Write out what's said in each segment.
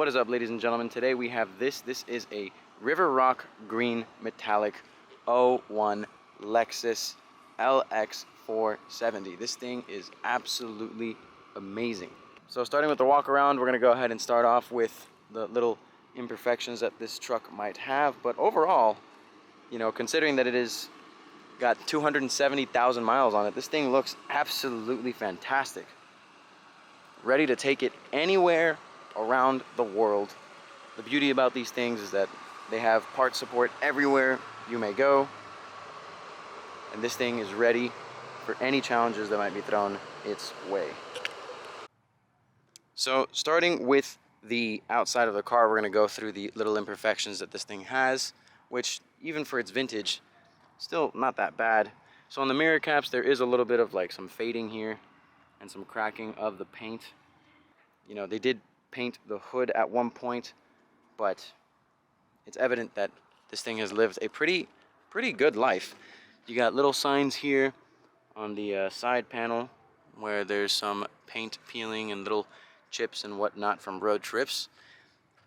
What is up, ladies and gentlemen? Today we have this is a River Rock Green Metallic 01 Lexus LX470. This thing is absolutely amazing. So starting with the walk around, we're going to go ahead and start off with the little imperfections that this truck might have. But overall, you know, considering that it is got 270,000 miles on it, this thing looks absolutely fantastic. Ready to take it anywhere around the world. The beauty about these things is that they have part support everywhere you may go, and this thing is ready for any challenges that might be thrown its way. So starting with the outside of the car, we're going to go through the little imperfections that this thing has, which even for its vintage, still not that bad. So on the mirror caps, there is a little bit of like some fading here and some cracking of the paint. You know, they did paint the hood at one point, but it's evident that this thing has lived a pretty good life. You got little signs here on the side panel where there's some paint peeling and little chips and whatnot from road trips.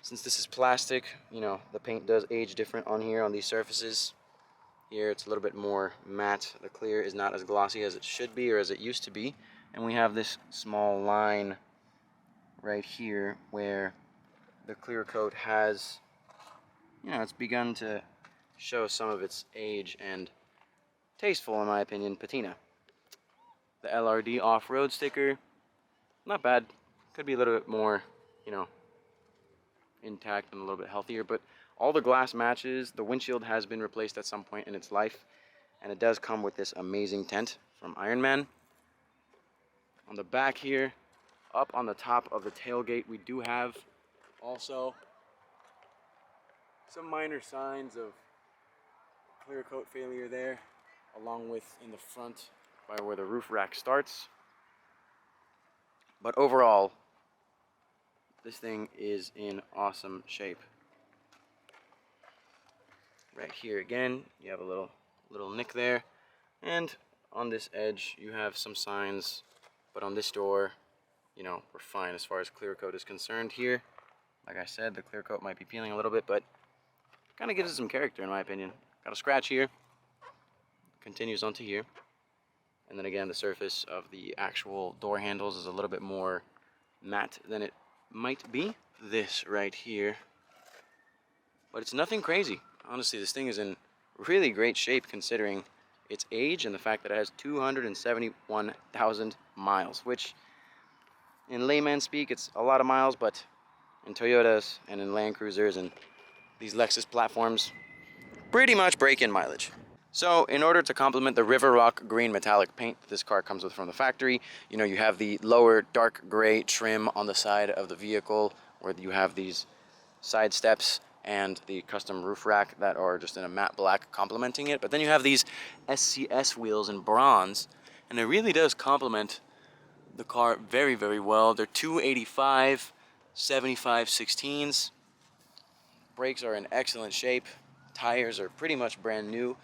Since this is plastic, you know, the paint does age different on here on these surfaces. Here it's a little bit more matte. The clear is not as glossy as it should be or as it used to be. And we have this small line right here where the clear coat has, you know, it's begun to show some of its age and tasteful, in my opinion, patina. The LRD off-road sticker, not bad. Could be a little bit more, you know, intact and a little bit healthier, but all the glass matches. The windshield has been replaced at some point in its life, and it does come with this amazing tent from Ironman. On the back here, up on the top of the tailgate, we do have also some minor signs of clear coat failure there, along with in the front by where the roof rack starts. But overall, this thing is in awesome shape. Right here again, you have a little nick there, and on this edge you have some signs, but on this door, you know, we're fine as far as clear coat is concerned here. Like I said, the clear coat might be peeling a little bit, but kind of gives it some character in my opinion. Got a scratch here, continues onto here, and then again the surface of the actual door handles is a little bit more matte than it might be. This right here, but it's nothing crazy. Honestly, this thing is in really great shape considering its age and the fact that it has 271,000 miles, which in layman speak, it's a lot of miles, but in Toyotas and in Land Cruisers and these Lexus platforms, pretty much break-in mileage. So in order to complement the River Rock Green Metallic paint that this car comes with from the factory, you know, you have the lower dark gray trim on the side of the vehicle where you have these side steps and the custom roof rack that are just in a matte black complementing it. But then you have these SCS wheels in bronze, and it really does complement the car very well. They're 285 75/16s. Brakes are in excellent shape. Tires are pretty much brand new.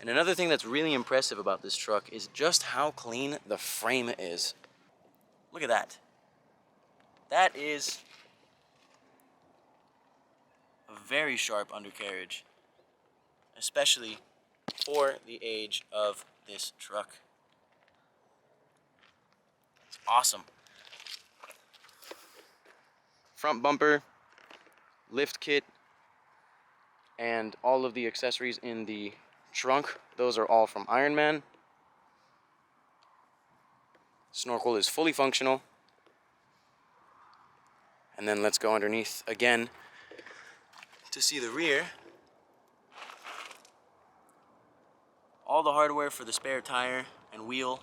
And another thing that's really impressive about this truck is just how clean the frame is. Look at that. That is a very sharp undercarriage, especially for the age of this truck. It's awesome. Front bumper, lift kit, and all of the accessories in the trunk, those are all from Ironman. Snorkel is fully functional. And then let's go underneath again to see the rear. All the hardware for the spare tire and wheel,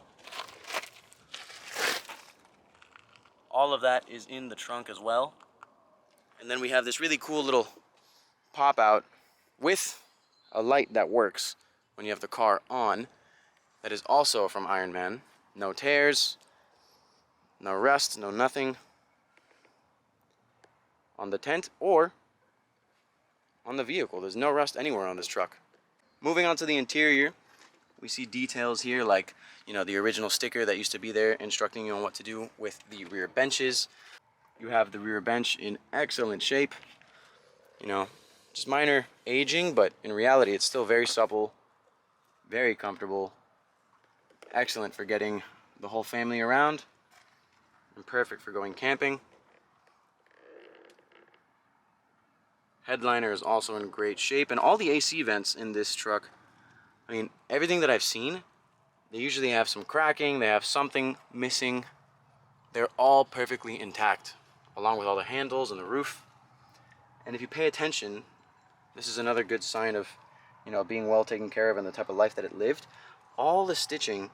all of that is in the trunk as well. And then we have this really cool little pop out with a light that works when you have the car on, that is also from Ironman. No tears, no rust, no nothing on the tent or on the vehicle. There's no rust anywhere on this truck. Moving on to the interior, we see details here like, you know, the original sticker that used to be there instructing you on what to do with the rear benches. You have the rear bench in excellent shape. You know, just minor aging, but in reality it's still very supple, very comfortable, excellent for getting the whole family around, and perfect for going camping. Headliner is also in great shape, and all the AC vents in this truck, I mean, everything that I've seen, they usually have some cracking, they have something missing. They're all perfectly intact, along with all the handles and the roof. And if you pay attention, this is another good sign of, you know, being well taken care of and the type of life that it lived. All the stitching,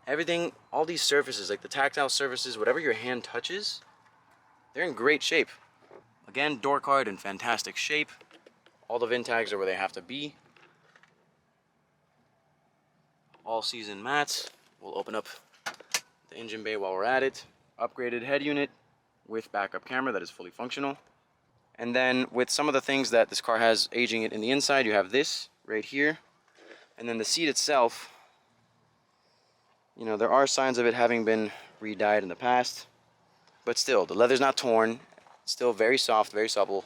everything, all these surfaces, like the tactile surfaces, whatever your hand touches, they're in great shape. Again, door card in fantastic shape. All the VIN tags are where they have to be. All season mats. We'll open up the engine bay while we're at it. Upgraded head unit with backup camera that is fully functional. And then with some of the things that this car has aging it in the inside, you have this right here. And then the seat itself, you know, there are signs of it having been re-dyed in the past. But still, the leather's not torn. It's still very soft, very supple,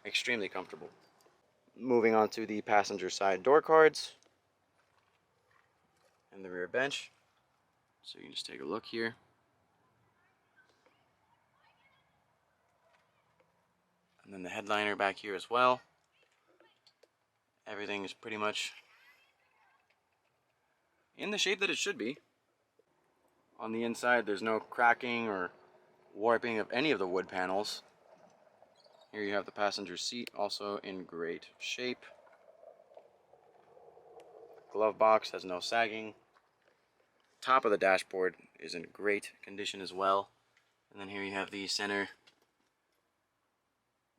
extremely comfortable. Moving on to the passenger side door cards and the rear bench. So you can just take a look here. And then the headliner back here as well. Everything is pretty much in the shape that it should be. On the inside, there's no cracking or warping of any of the wood panels. Here you have the passenger seat, also in great shape. Glove box has no sagging. Top of the dashboard is in great condition as well. And then here you have the center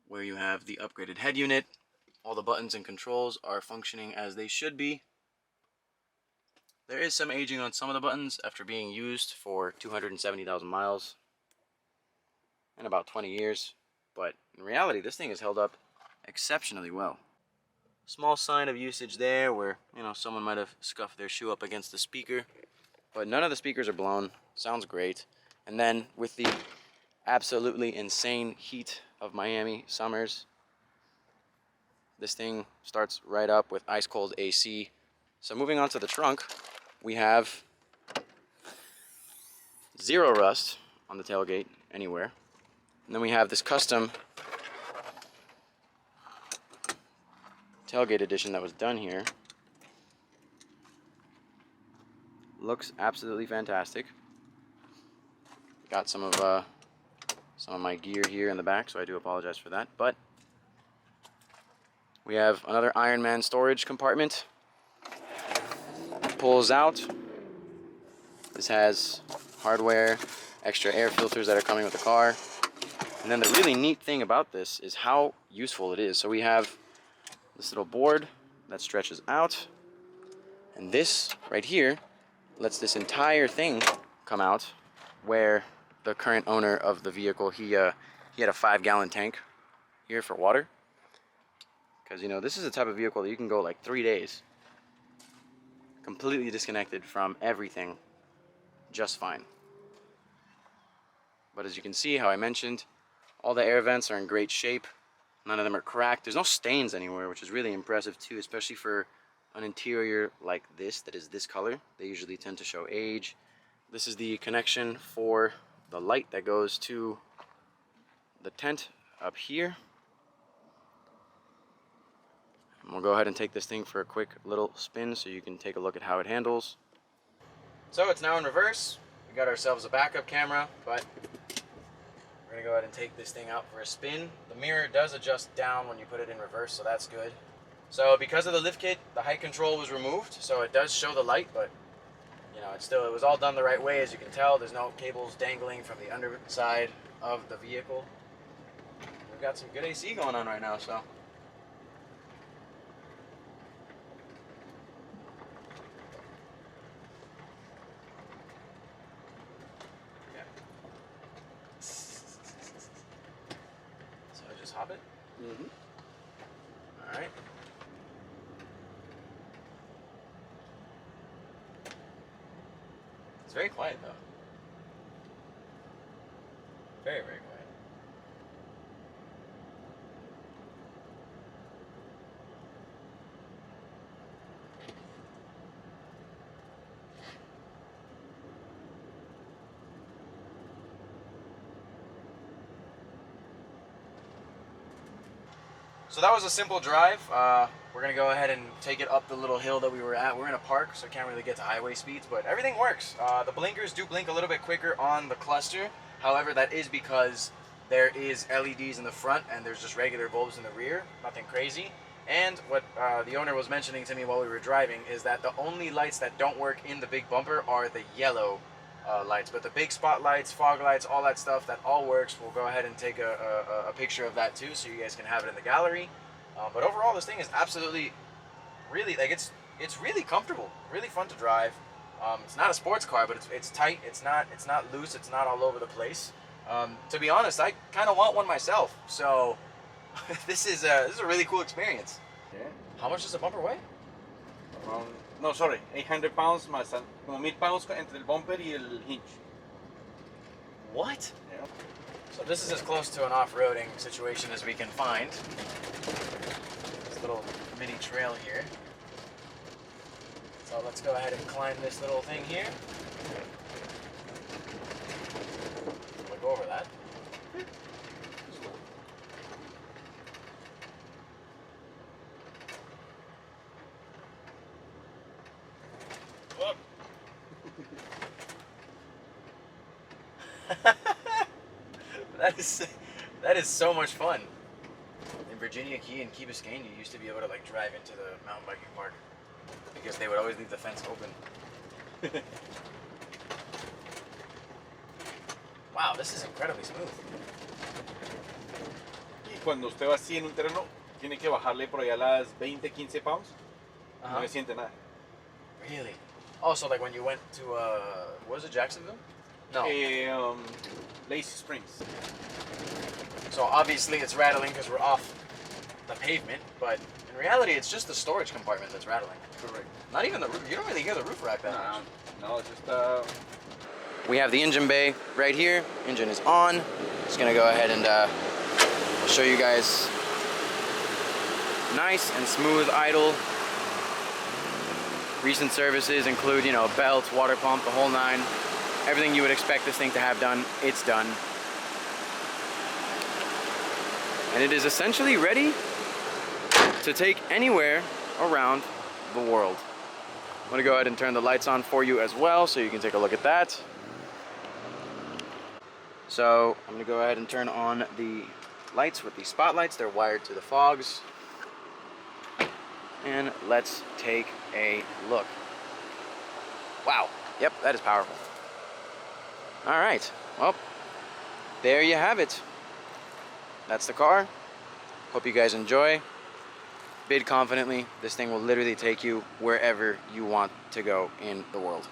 where you have the upgraded head unit. All the buttons and controls are functioning as they should be. There is some aging on some of the buttons after being used for 270,000 miles and about 20 years. But in reality, this thing has held up exceptionally well. Small sign of usage there where, you know, someone might have scuffed their shoe up against the speaker. But none of the speakers are blown. Sounds great. And then with the absolutely insane heat of Miami summers, this thing starts right up with ice cold AC. So moving on to the trunk, we have zero rust on the tailgate anywhere. And then we have this custom tailgate edition that was done here. Looks absolutely fantastic. Got some of my gear here in the back, so I do apologize for that. But we have another Iron Man storage compartment. Pulls out. This has hardware, extra air filters that are coming with the car. And then the really neat thing about this is how useful it is. So we have this little board that stretches out, and this right here lets this entire thing come out, where the current owner of the vehicle, he had a 5-gallon tank here for water, because, you know, this is the type of vehicle that you can go like 3 days completely disconnected from everything just fine. But as you can see, how I mentioned, all the air vents are in great shape. None of them are cracked. There's no stains anywhere, which is really impressive too, especially for an interior like this that is this color. They usually tend to show age. This is the connection for the light that goes to the tent up here. And we'll go ahead and take this thing for a quick little spin so you can take a look at how it handles. So it's now in reverse. We got ourselves a backup camera, but we're gonna go ahead and take this thing out for a spin. The mirror does adjust down when you put it in reverse, so that's good. So because of the lift kit, the height control was removed, so it does show the light, but you know, it was all done the right way. As you can tell, there's no cables dangling from the underside of the vehicle. We've got some good AC going on right now, so. Yeah. So just hop it. All right. It's very quiet though. Very, very quiet. So that was a simple drive. We're gonna go ahead and take it up the little hill that we were at. We're in a park, so can't really get to highway speeds, but everything works. The blinkers do blink a little bit quicker on the cluster. However, that is because there is LEDs in the front and there's just regular bulbs in the rear, nothing crazy. And what the owner was mentioning to me while we were driving is that the only lights that don't work in the big bumper are the yellow lights, but the big spotlights, fog lights, all that stuff, that all works. We'll go ahead and take a picture of that too, so you guys can have it in the gallery. But overall, this thing is absolutely, really, like, it's really comfortable, really fun to drive. It's not a sports car, but it's tight. It's not loose. It's not all over the place. To be honest, I kind of want one myself. So this is a really cool experience. Yeah. How much does the bumper weigh? No, sorry, 800 pounds más como 1000 pounds entre el bumper y el hinge. What? Yeah. So this is as close to an off-roading situation as we can find. This little mini trail here. So let's go ahead and climb this little thing here. We'll go over that. That is so much fun. In Virginia Key and Key Biscayne, you used to be able to like drive into the mountain biking park because they would always leave the fence open. Wow, this is incredibly smooth. Y cuando usted va así en un terreno, tiene que bajarle por allá las 20, 15 pounds. No le siente nada. Really? Oh, so like when you went to, what was it, Jacksonville? No. Lazy Springs. So obviously it's rattling because we're off the pavement, but in reality it's just the storage compartment that's rattling. Correct. Not even the roof. You don't really hear the roof rack that much. No, it's just We have the engine bay right here. Engine is on. Just gonna go ahead and show you guys nice and smooth idle. Recent services include, you know, belt, water pump, the whole nine. Everything you would expect this thing to have done, it's done. And it is essentially ready to take anywhere around the world. I'm gonna go ahead and turn the lights on for you as well so you can take a look at that. So I'm gonna go ahead and turn on the lights with the spotlights. They're wired to the fogs. And let's take a look. Wow, yep, that is powerful. All right, well, there you have it. That's the car. Hope you guys enjoy. Bid confidently. This thing will literally take you wherever you want to go in the world.